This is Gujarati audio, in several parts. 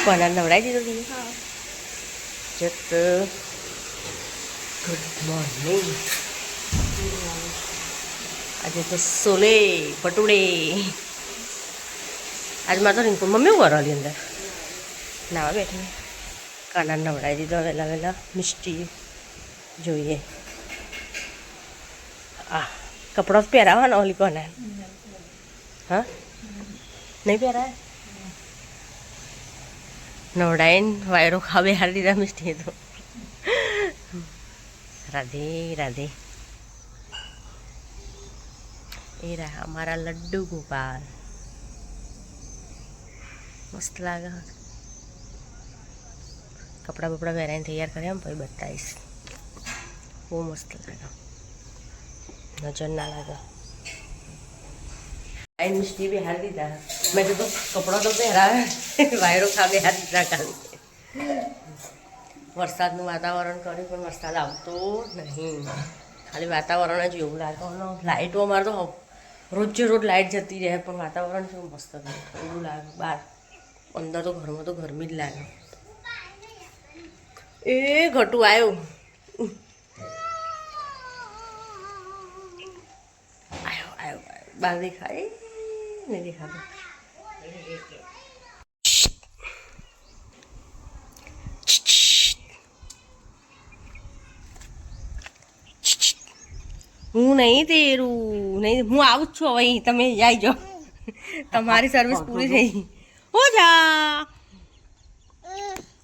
કોના નવડાવી દીધો તમે? જત ગુડ મોર્નિંગ. આજે તો સોલે પટુડે. આજ મારે તો રિંકુ મમ્મી શું કરવાની અંદર નાવા બેઠી. કાના નવડાવી દીધો વહેલા વહેલા. મિષ્ટી જોઈએ. આ કપડો પહેરાવવાનો ઓલી કોના? હા નહીં પહેરાય. નવડાઈને વાયરો ખાવે હારી દીધા મિષ્ટીએ તો. રાધે રાધે. એ રહ્યા અમારા લડ્ડુ ગોપાલ. મસ્ત લાગે. કપડાં બપડા પહેરાઈને તૈયાર કર્યા પછી બતાવીશ. બહુ મસ્ત લાગે. નજર ના લાગે. આઈને મિષ્ટી બી હારી દીધા. મેં કીધું કપડો તો પહેરાવે વાયરો ખાવે હારી દીધા ખાલી. વરસાદનું વાતાવરણ કર્યું પણ વરસાદ આવતો નહીં. ખાલી વાતાવરણ જ એવું લાગે. લાઇટો અમારે તો રોજે રોજ લાઇટ જતી રહે પણ વાતાવરણ કેવું મસ્ત એવું લાગે. બહાર અંદર તો ઘરમાં તો ગરમી જ લાગે. એ ઘટું આવ્યું. આવ્યો બહાર દેખાય નહીં દેખાતું. હું નહીં તેરું નહીં. હું આવું જ છું હવે. તમે આવી જાઓ. તમારી સર્વિસ પૂરી થઈ. હો જા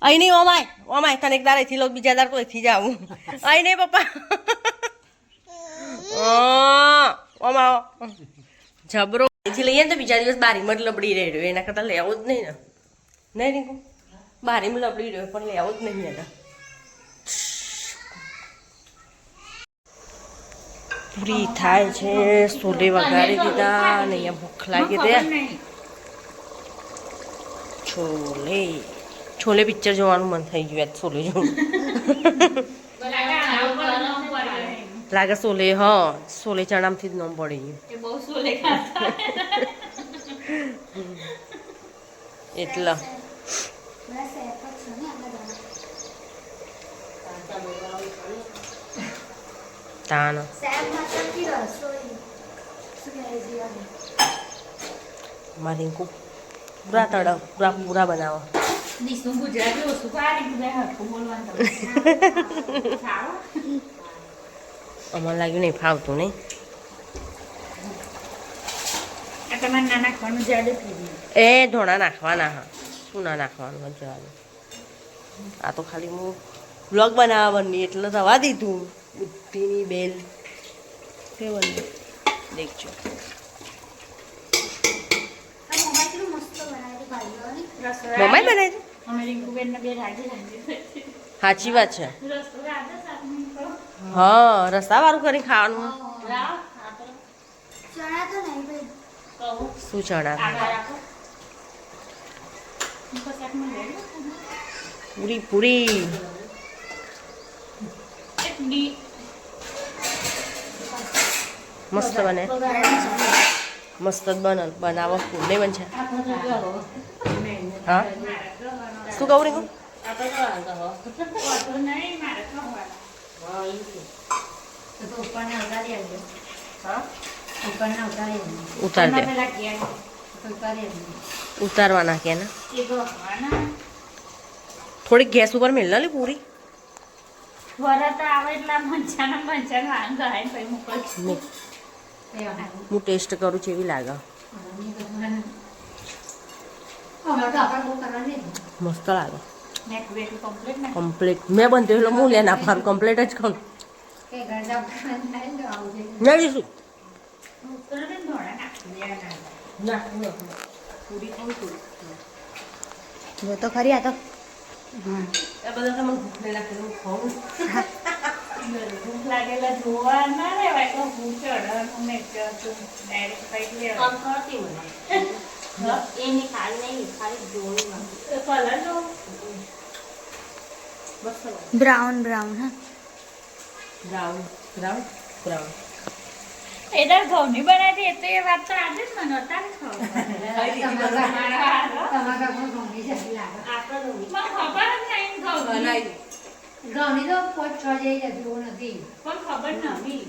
અહીં નહીં. ઓમાય ઓમાય તને એક દાર અહીંથી લો બીજા દાર તો અહીંથી જાઉં. અહીં નહીં પપ્પા. ઓમા જબરો અહીંથી લઈએ ને તો બીજા દિવસ બારીમાં જ લબડી રહ્યો. એના કરતાં લેવો જ નહીં ને. નહીં રીંકુ બારીમાં લબડી રહ્યો પણ લેવો જ નહીં એના. પૂરી થાય છે. સોલે વગાડી દીધા અને અહીંયા ભૂખ લાગી દે. છોલે છોલે પિક્ચર જોવાનું મન થઈ ગયું. આજ છોલે જોવું લાગે. સોલે હા સોલે ચણામથી જ નામ પડી ગયું એટલે. તાનો મારી પૂરા તળાવ પૂરા બનાવો. અમારે લાગ્યું નહીં ફાવતું નહીં. એ ધોણા નાખવાના. હા શું ના નાખવાનું જવા. આ તો ખાલી હું બ્લોગ બનાવવા બની એટલે રવા દીધું. બુદ્ધિની બેલ કેવું દેખજો. મમ્માએ બનાવી સાચી વાત છે. હા રસ્તા વાળું કરીને ખાવાનું. શું ચણા? પૂરી પૂરી મસ્ત બને. મસ્ત જ બનાવો. નહીં બનશે. હા શું કહું રીંકુ? ઉતાર દે. ઉતારવાના કે ને થોડીક ગેસ ઉપર મેળ લે પૂરી. હું ટેસ્ટ કરું છું એવી લાગે. મસ્ત લાગે. કમ્પ્લીટ મેં બંધ એટલે હું લે નાખવાનું. કમ્પ્લીટ જ ખાઉં. ના જઈશું જો તો ખરી. આ તો બધા ભૂખ નહીં લાગતી હું ખાઉં. ભૂખ લાગેલા જોવા ના લેવાય તો ભૂખ ચડવાનું ને ડાયરેક્ટ ખાઈ લેવા. એની ખાલી નહીં ખાલી જોવું. કલર જો બ્રાઉન બ્રાઉન. હા બ્રાઉન બ્રાઉન બ્રાઉન. એદાર ઘઉંની બનાવી એ તો એ વાત તો આજે જ મને હતા ને ખબર. ખબર જ નહીં ઘઉંની. ઘઉંની તો 5-6 જેવી હતી, એવું નથી. પણ ખબર નથી.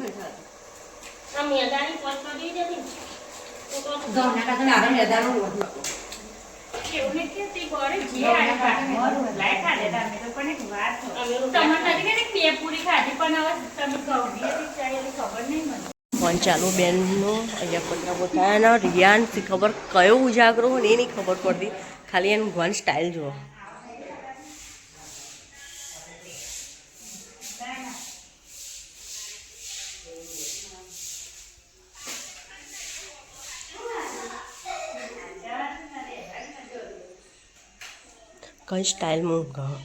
આ મેદાની પોત પડી જતી ને. ઘઉંના કરતાં તારા મેદાનનું વધુ. એવું નહીં કે તે ગોળે જે આવી ભાતમાં રોટલાય ખાધેલા અમે તો. પણ એક વાત તમને નથી કે બે પૂરી ખાધી પણ હવે તમે ઘઉંની હતી ચાય એની ખબર નહીં મને. ફોન ચાલુ બેનનો અહીંયા પતરા પોતાના રિયાન થી ખબર કયો ઉજાગરો હોય ને એ નહીં ખબર પડતી, ખાલી એનું વન સ્ટાઇલ જુઓ. કઈ સ્ટાઇલમાં ઊંઘા.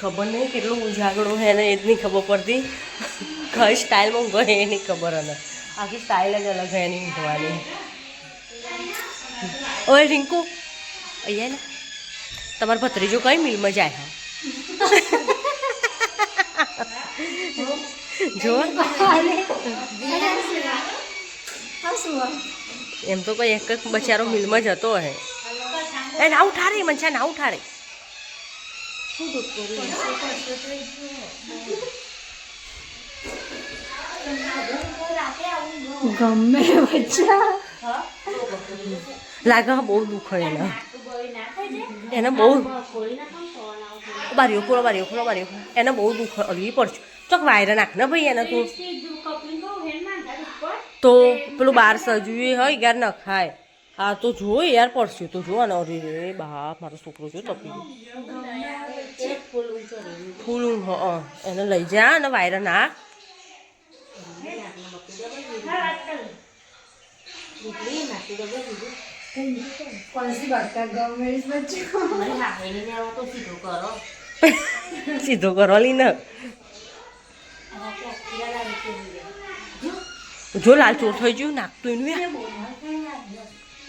ખબર નહીં કેટલું ઉજાગરો હે ને એ જ નહીં ખબર પડતી. કઈ સ્ટાઇલમાં ઊંઘો એ નહીં ખબર અને આખી સ્ટાઇલ જ અલગ હે એની ઊંઘવાની. ઓય રિંકુ અહીંયા ને તમારો ભત્રીજો કઈ મિલમાં જાય હા જો એમ તો કોઈ એક બચારો મિલમાં જતો હે. એ ના ઉઠાડે મનસા, ના ઉઠાડે. ગમે બચ્ચા લાગે બહુ દુઃખ હોય એને બહુ બારીઓ ખોલો, બારીઓ ખોલો, બારીઓ ખોલો. એને બહુ દુઃખ હલવી પડશે. ચોક વાયરા નાખ ને ભાઈ એને તું તો પેલું બાર સજવી હોય યાર ન ખાય. હા તો જો યાર પડશે તો જો ને. અરે રે બાપ મારો છોકરો જો તપી ગયો. ફૂલ ઊંઘ એને લઈ જા ને વાયરા નાખ. સીધો કરો લીને જો લાલ ચોર થઈ ગયું નાખતું એનું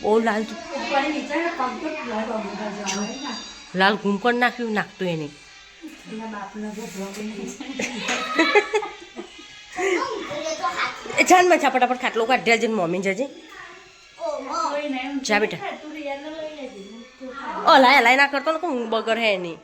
બહુ લાલ લાલ ઘૂમ કરી નાખ્યું નાખતું એને. જાન મચા ફટાફટ ખાટલો કાઢ્યા જઈને મમ્મી જજે જા બેટા. અલાય અલાય ના કરતો ને હું બગર હે નહીં.